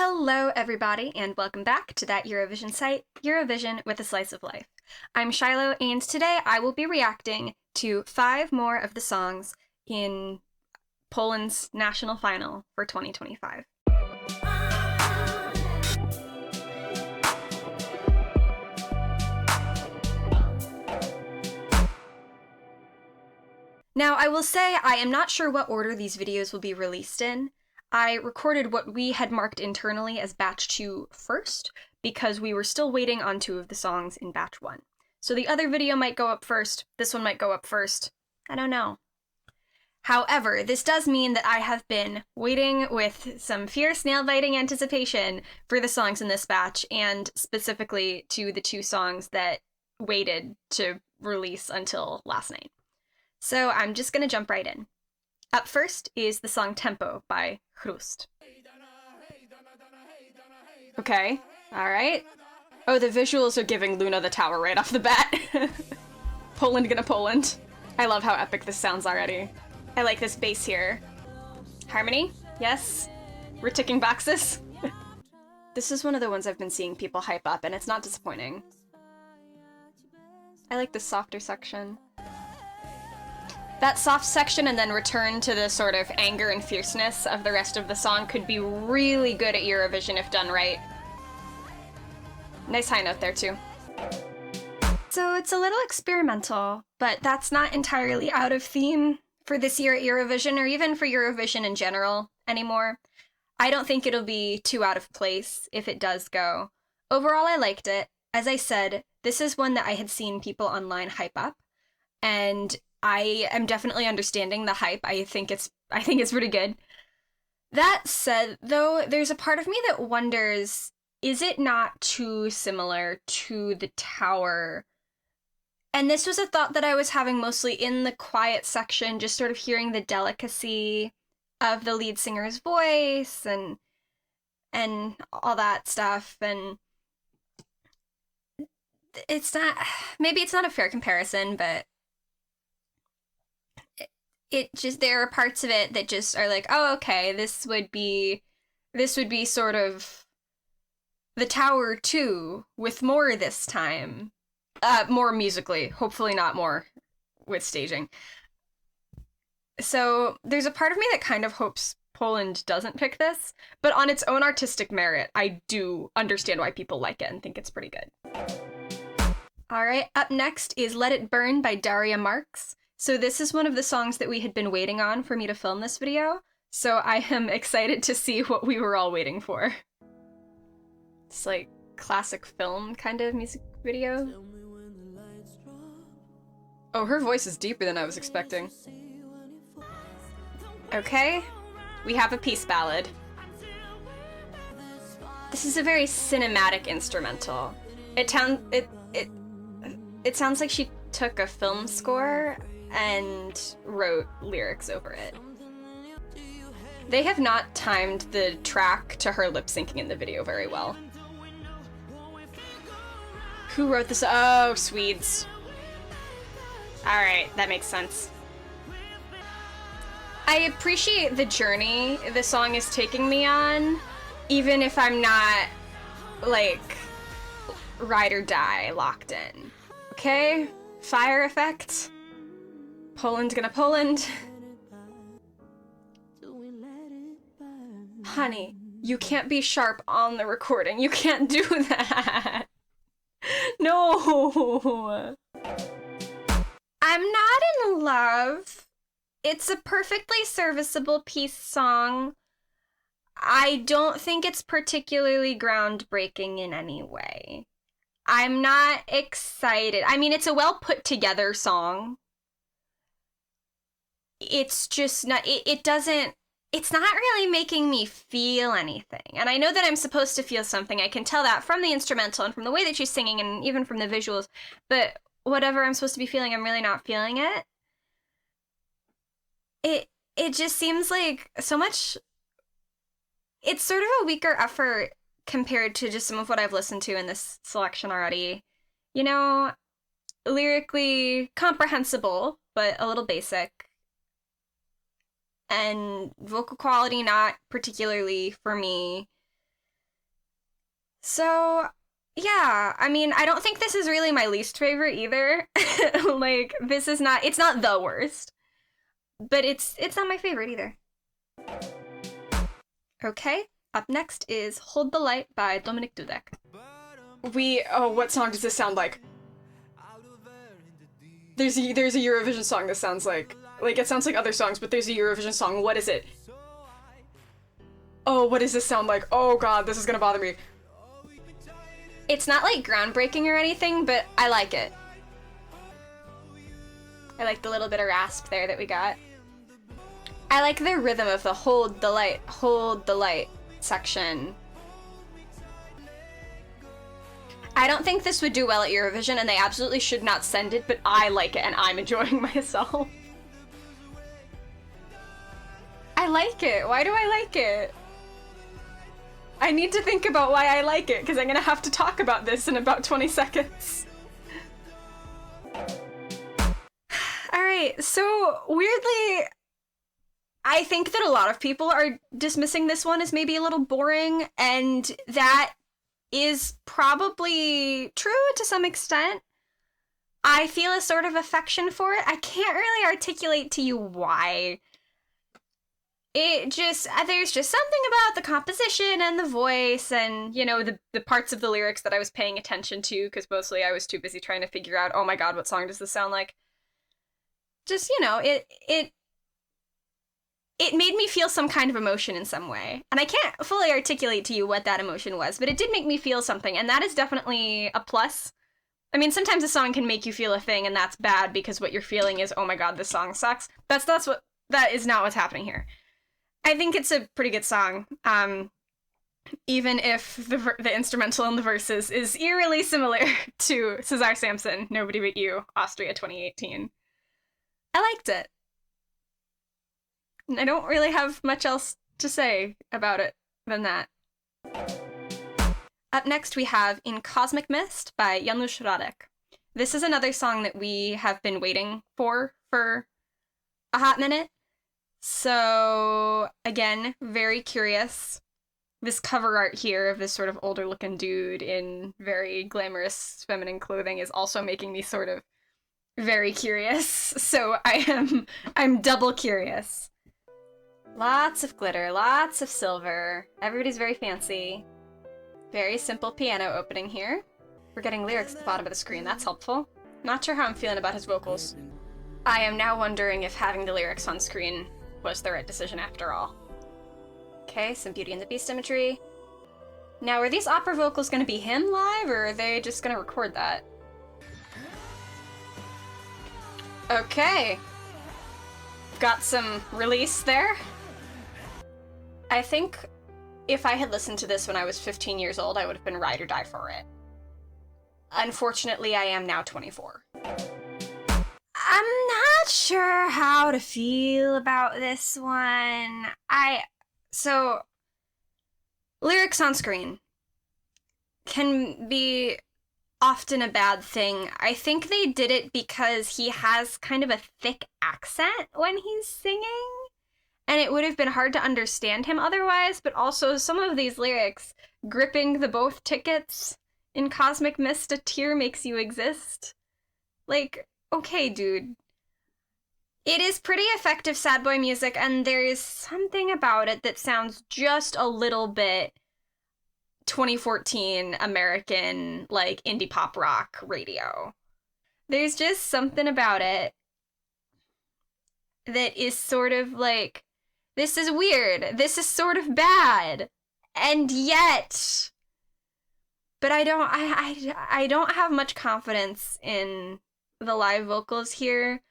Hello, everybody, and welcome back to that Eurovision site, Eurovision with a Slice of Life. I'm Shiloh, and today I will be reacting to 5 more of the songs in Poland's national final for 2025. Now, I will say I am not sure what order these videos will be released in. I recorded what we had marked internally as batch 2 first, because we were still waiting on 2 of the songs in batch 1. So the other video might go up first, this one might go up first, I don't know. However, this does mean that I have been waiting with some fierce nail-biting anticipation for the songs in this batch, and specifically to the 2 songs that waited to release until last night. So I'm just gonna jump right in. Up first is the song Tempo by Chrust. Okay, alright. Oh, the visuals are giving Luna the Tower right off the bat. Poland gonna Poland. I love how epic this sounds already. I like this bass here. Harmony? Yes? We're ticking boxes? This is one of the ones I've been seeing people hype up, and it's not disappointing. I like the softer section. That soft section and then return to the sort of anger and fierceness of the rest of the song could be really good at Eurovision if done right. Nice high note there too. So it's a little experimental, but that's not entirely out of theme for this year at Eurovision, or even for Eurovision in general anymore. I don't think it'll be too out of place if it does go. Overall, I liked it. As I said, this is one that I had seen people online hype up, and I am definitely understanding the hype. I think it's pretty good. That said, though, there's a part of me that wonders, is it not too similar to The Tower? And this was a thought that I was having mostly in the quiet section, just sort of hearing the delicacy of the lead singer's voice and all that stuff, and maybe it's not a fair comparison, but it just, there are parts of it that just are like, oh, okay, this would be sort of The Tower 2 with more this time. More musically, hopefully not more with staging. So there's a part of me that kind of hopes Poland doesn't pick this, but on its own artistic merit, I do understand why people like it and think it's pretty good. Alright, up next is Let It Burn by Daria Marx. So this is one of the songs that we had been waiting on for me to film this video, so I am excited to see what we were all waiting for. It's like classic film kind of music video. Oh, her voice is deeper than I was expecting. Okay, we have a peace ballad. This is a very cinematic instrumental. It sounds like she took a film score and wrote lyrics over it. They have not timed the track to her lip syncing in the video very well. Who wrote this? Oh, Swedes. Alright, that makes sense. I appreciate the journey the song is taking me on, even if I'm not, like, ride or die locked in. Okay? Fire effect. Poland gonna Poland. Honey, you can't be sharp on the recording. You can't do that. No. I'm not in love. It's a perfectly serviceable peace song. I don't think it's particularly groundbreaking in any way. I'm not excited. I mean, it's a well put together song. It's just not, it's not really making me feel anything. And I know that I'm supposed to feel something. I can tell that from the instrumental and from the way that she's singing and even from the visuals. But whatever I'm supposed to be feeling, I'm really not feeling it. It just seems like so much, it's sort of a weaker effort compared to just some of what I've listened to in this selection already. You know, lyrically comprehensible, but a little basic. And vocal quality not particularly for me. So, yeah, I mean, I don't think this is really my least favorite either. Like, it's not the worst. But it's not my favorite either. Okay, up next is Hold the Light by Dominik Dudek. What song does this sound like? There's a Eurovision song that sounds like it sounds like other songs, but there's a Eurovision song. What is it? Oh, what does this sound like? Oh god, this is gonna bother me. It's not like groundbreaking or anything, but I like it. I like the little bit of rasp there that we got. I like the rhythm of the hold the light section. I don't think this would do well at Eurovision, and they absolutely should not send it, but I like it and I'm enjoying myself. I like it. Why do I like it? I need to think about why I like it, because I'm gonna have to talk about this in about 20 seconds. Alright, so weirdly, I think that a lot of people are dismissing this one as maybe a little boring, and that is probably true to some extent. I feel a sort of affection for it. I can't really articulate to you why. There's just something about the composition and the voice and, you know, the parts of the lyrics that I was paying attention to, because mostly I was too busy trying to figure out, oh my god, what song does this sound like? Just, you know, it made me feel some kind of emotion in some way. And I can't fully articulate to you what that emotion was, but it did make me feel something, and that is definitely a plus. I mean, sometimes a song can make you feel a thing, and that's bad because what you're feeling is, oh my god, this song sucks. That is not what's happening here. I think it's a pretty good song, even if the instrumental in the verses is eerily similar to Cesar Samson, Nobody But You, Austria 2018. I liked it. I don't really have much else to say about it than that. Up next we have In Cosmic Mist by Janusz Radek. This is another song that we have been waiting for a hot minute. So, again, very curious. This cover art here of this sort of older looking dude in very glamorous feminine clothing is also making me sort of very curious. So I'm double curious. Lots of glitter, lots of silver. Everybody's very fancy. Very simple piano opening here. We're getting lyrics at the bottom of the screen, that's helpful. Not sure how I'm feeling about his vocals. I am now wondering if having the lyrics on screen was the right decision after all. Okay, some Beauty and the Beast imagery. Now, are these opera vocals gonna be him live, or are they just gonna record that? Okay. Got some release there. I think if I had listened to this when I was 15 years old, I would have been ride or die for it. Unfortunately, I am now 24. I'm not sure how to feel about this one. So, lyrics on screen can be often a bad thing. I think they did it because he has kind of a thick accent when he's singing, and it would have been hard to understand him otherwise, but also some of these lyrics, gripping the both tickets, in Cosmic Mist, a tear makes you exist. Like, okay, dude. It is pretty effective sad boy music, and there is something about it that sounds just a little bit 2014 American, like, indie pop rock radio. There's just something about it that is sort of like, this is weird, this is sort of bad, and yet... But I don't have much confidence in the live vocals here.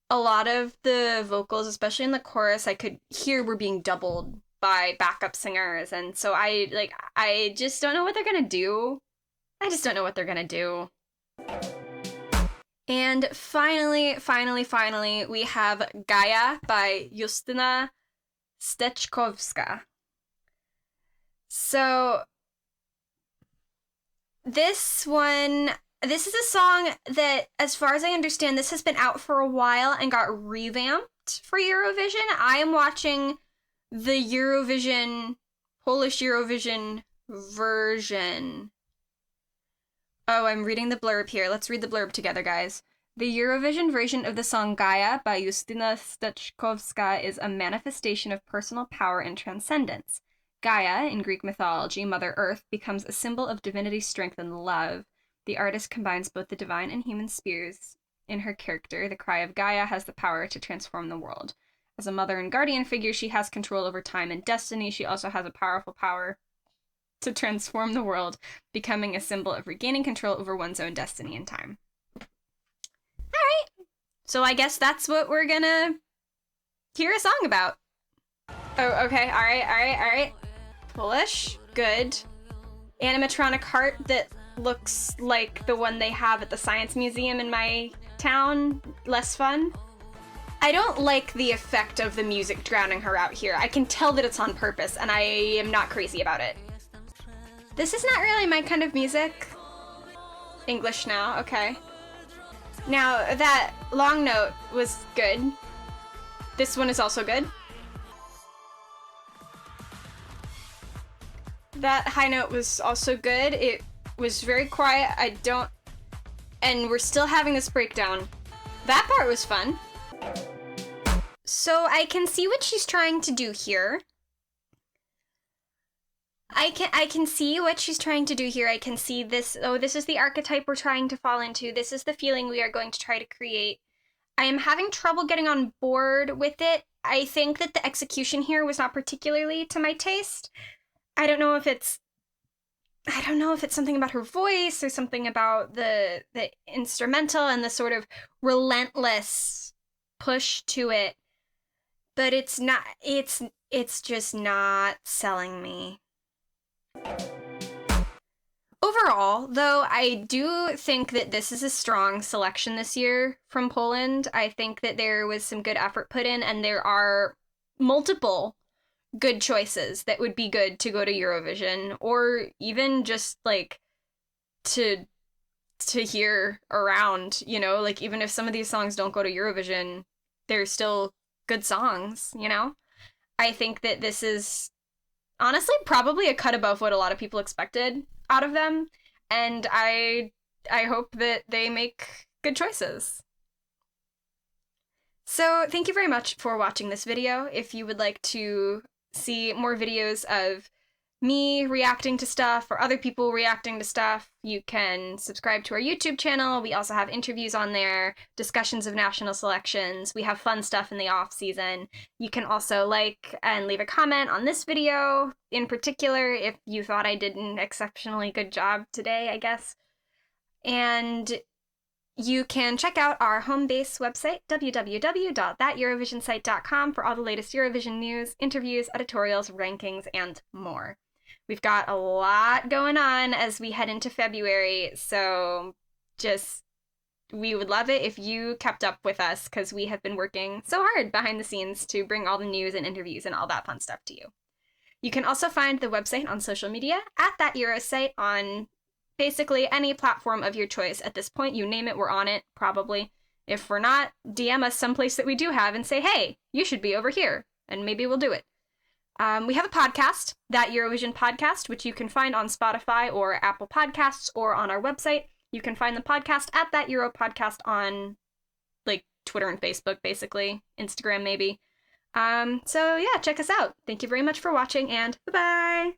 A lot of the vocals, especially in the chorus, I could hear were being doubled by backup singers, and so I just don't know what they're gonna do. I just don't know what they're gonna do. And finally, we have Gaja by Justyna Steczkowska. So... This is a song that, as far as I understand, this has been out for a while and got revamped for Eurovision. I am watching the Polish Eurovision version. Oh, I'm reading the blurb here. Let's read the blurb together, guys. The Eurovision version of the song Gaia by Justyna Steczkowska is a manifestation of personal power and transcendence. Gaia, in Greek mythology, Mother Earth, becomes a symbol of divinity, strength, and love. The artist combines both the divine and human spheres in her character. The cry of Gaia has the power to transform the world. As a mother and guardian figure, she has control over time and destiny. She also has a powerful power to transform the world, becoming a symbol of regaining control over one's own destiny and time. Alright, so I guess that's what we're gonna hear a song about. Oh, okay, alright. Polish, good. Animatronic heart that looks like the one they have at the Science Museum in my town, less fun. I don't like the effect of the music drowning her out here. I can tell that it's on purpose, and I am not crazy about it. This is not really my kind of music. English now, okay. Now, that long note was good. This one is also good. That high note was also good. It was very quiet. And we're still having this breakdown. That part was fun. So I can see what she's trying to do here. I can see what she's trying to do here. I can see this. Oh, this is the archetype we're trying to fall into. This is the feeling we are going to try to create. I am having trouble getting on board with it. I think that the execution here was not particularly to my taste. I don't know if it's something about her voice or something about the instrumental and the sort of relentless push to it. But it's just not selling me. Overall, though, I do think that this is a strong selection this year from Poland. I think that there was some good effort put in, and there are multiple good choices that would be good to go to Eurovision, or even just, like, to hear around, you know? Like, even if some of these songs don't go to Eurovision, they're still good songs, you know? I think that this is honestly probably a cut above what a lot of people expected out of them, and I hope that they make good choices. So thank you very much for watching this video. If you would like to see more videos of me reacting to stuff or other people reacting to stuff, you can subscribe to our YouTube channel. We also have interviews on there, discussions of national selections. We have fun stuff in the off season. You can also like and leave a comment on this video in particular if you thought I did an exceptionally good job today, I guess. And you can check out our home base website, www.thateurovisionsite.com, for all the latest Eurovision news, interviews, editorials, rankings, and more. We've got a lot going on as we head into February, so we would love it if you kept up with us, because we have been working so hard behind the scenes to bring all the news and interviews and all that fun stuff to you. You can also find the website on social media at That Eurosite on basically any platform of your choice. At this point, you name it, we're on it, probably. If we're not, DM us someplace that we do have and say, hey, you should be over here, and maybe we'll do it. We have a podcast, That Eurovision Podcast, which you can find on Spotify or Apple Podcasts or on our website. You can find the podcast at That Euro Podcast on, like, Twitter and Facebook, basically. Instagram, maybe. So yeah, check us out. Thank you very much for watching, and bye-bye!